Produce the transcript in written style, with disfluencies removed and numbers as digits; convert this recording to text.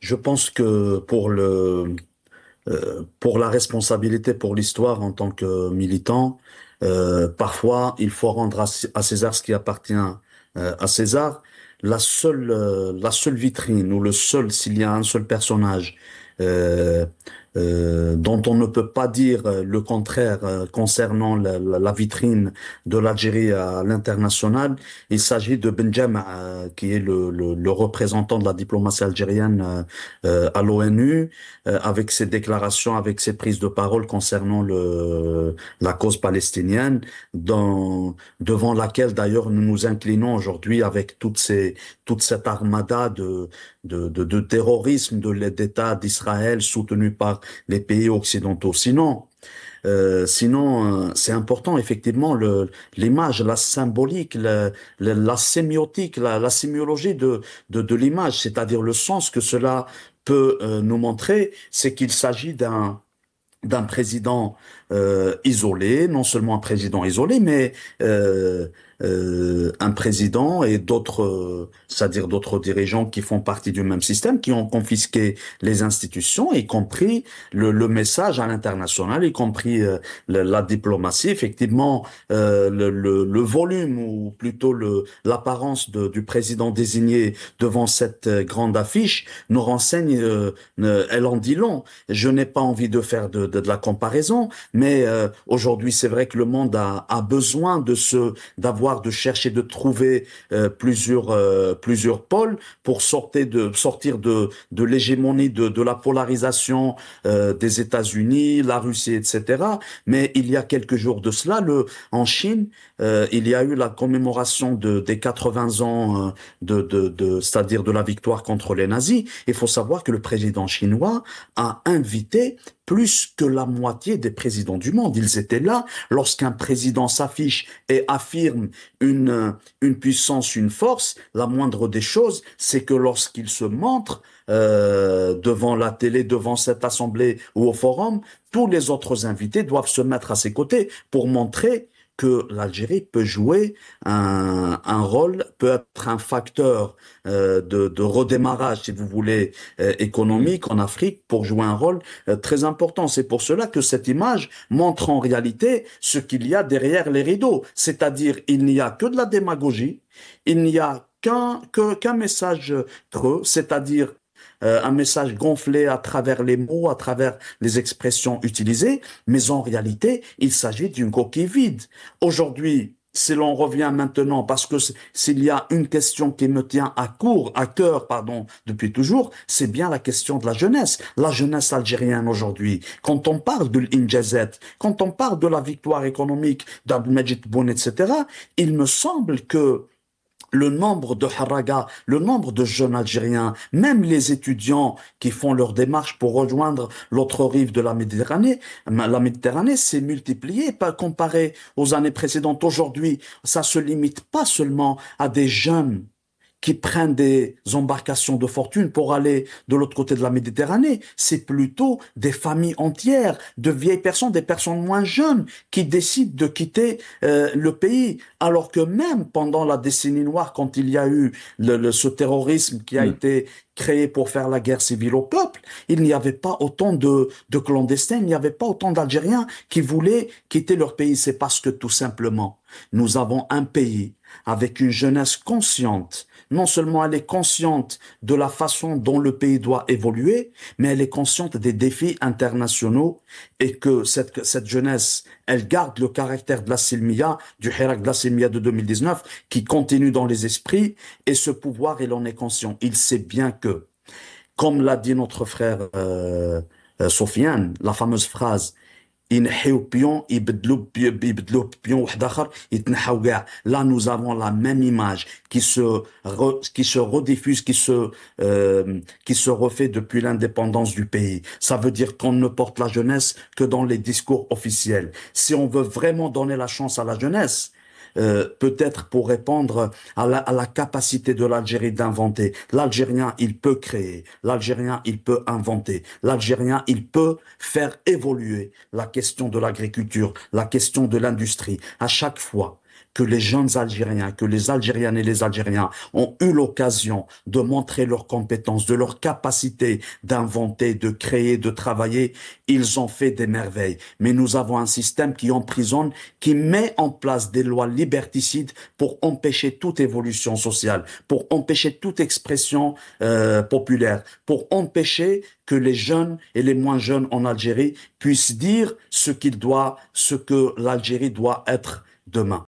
Je pense que pour la responsabilité, pour l'histoire en tant que militant, parfois il faut rendre à César ce qui appartient à César. La seule vitrine ou le seul, s'il y a un seul personnage euh, dont on ne peut pas dire le contraire concernant la vitrine de l'Algérie à l'international, il s'agit de Benjamin, qui est le représentant de la diplomatie algérienne à l'ONU, avec ses déclarations, avec ses prises de parole concernant la cause palestinienne, devant laquelle d'ailleurs nous nous inclinons aujourd'hui avec toute cette armada de terrorisme d'État d'Israël soutenu par les pays occidentaux. Sinon, c'est important, effectivement, l'image, la symbolique, la sémiotique, la sémiologie de l'image, c'est-à-dire le sens que cela peut nous montrer, c'est qu'il s'agit d'un président isolé, non seulement un président isolé, mais un président et d'autres, c'est-à-dire d'autres dirigeants qui font partie du même système, qui ont confisqué les institutions, y compris le message à l'international, y compris la diplomatie. Effectivement, le volume ou plutôt l'apparence du président désigné devant cette grande affiche nous renseigne, elle en dit long. Je n'ai pas envie de faire de la comparaison, mais aujourd'hui, c'est vrai que le monde a besoin de chercher, de trouver plusieurs pôles pour sortir de l'hégémonie de la polarisation des États-Unis, la Russie, etc. Mais il y a quelques jours de cela, en Chine, il y a eu la commémoration des 80 ans c'est-à-dire de la victoire contre les nazis. Il faut savoir que le président chinois a invité plus que la moitié des présidents du monde. Ils étaient là lorsqu'un président s'affiche et affirme une puissance, une force. La moindre des choses, c'est que lorsqu'il se montre devant la télé, devant cette assemblée ou au forum, tous les autres invités doivent se mettre à ses côtés pour montrer que l'Algérie peut jouer un rôle, peut être un facteur de redémarrage, si vous voulez, économique en Afrique pour jouer un rôle très important. C'est pour cela que cette image montre en réalité ce qu'il y a derrière les rideaux. C'est-à-dire, il n'y a que de la démagogie, il n'y a qu'un message creux, c'est-à-dire un message gonflé à travers les mots, à travers les expressions utilisées, mais en réalité, il s'agit d'une coquille vide. Aujourd'hui, si l'on revient maintenant, parce que s'il y a une question qui me tient à cœur, pardon, depuis toujours, c'est bien la question de la jeunesse algérienne aujourd'hui. Quand on parle de l'Injazet, quand on parle de la victoire économique d'Abdelmajid Tebboune, etc., il me semble que le nombre de haragas, le nombre de jeunes Algériens, même les étudiants qui font leur démarche pour rejoindre l'autre rive de la Méditerranée s'est multiplié, pas comparé aux années précédentes. Aujourd'hui, ça se limite pas seulement à des jeunes qui prennent des embarcations de fortune pour aller de l'autre côté de la Méditerranée. C'est plutôt des familles entières, de vieilles personnes, des personnes moins jeunes qui décident de quitter le pays. Alors que même pendant la décennie noire, quand il y a eu ce terrorisme qui a Mm. été créé pour faire la guerre civile au peuple, il n'y avait pas autant de clandestins, il n'y avait pas autant d'Algériens qui voulaient quitter leur pays. C'est parce que tout simplement, nous avons un pays avec une jeunesse consciente. Non seulement elle est consciente de la façon dont le pays doit évoluer, mais elle est consciente des défis internationaux et que cette jeunesse, elle garde le caractère de la Silmiya, du Hirak de la Silmiya de 2019, qui continue dans les esprits, et ce pouvoir, il en est conscient. Il sait bien que, comme l'a dit notre frère Sofiane, la fameuse phrase, ينحيو بيون يبدلوا بيون واحد اخر يتنحاو كاع. Là nous avons la même image qui se rediffuse, qui se refait depuis l'indépendance du pays. Ça veut dire qu'on ne porte la jeunesse que dans les discours officiels. Si on veut vraiment donner la chance à la jeunesse, peut-être pour répondre à la capacité de l'Algérie d'inventer. L'Algérien, il peut créer. L'Algérien, il peut inventer. L'Algérien, il peut faire évoluer la question de l'agriculture, la question de l'industrie. À chaque fois que les jeunes Algériens, que les Algériennes et les Algériens ont eu l'occasion de montrer leurs compétences, de leur capacité d'inventer, de créer, de travailler, ils ont fait des merveilles. Mais nous avons un système qui emprisonne, qui met en place des lois liberticides pour empêcher toute évolution sociale, pour empêcher toute expression populaire, pour empêcher que les jeunes et les moins jeunes en Algérie puissent dire ce que l'Algérie doit être demain.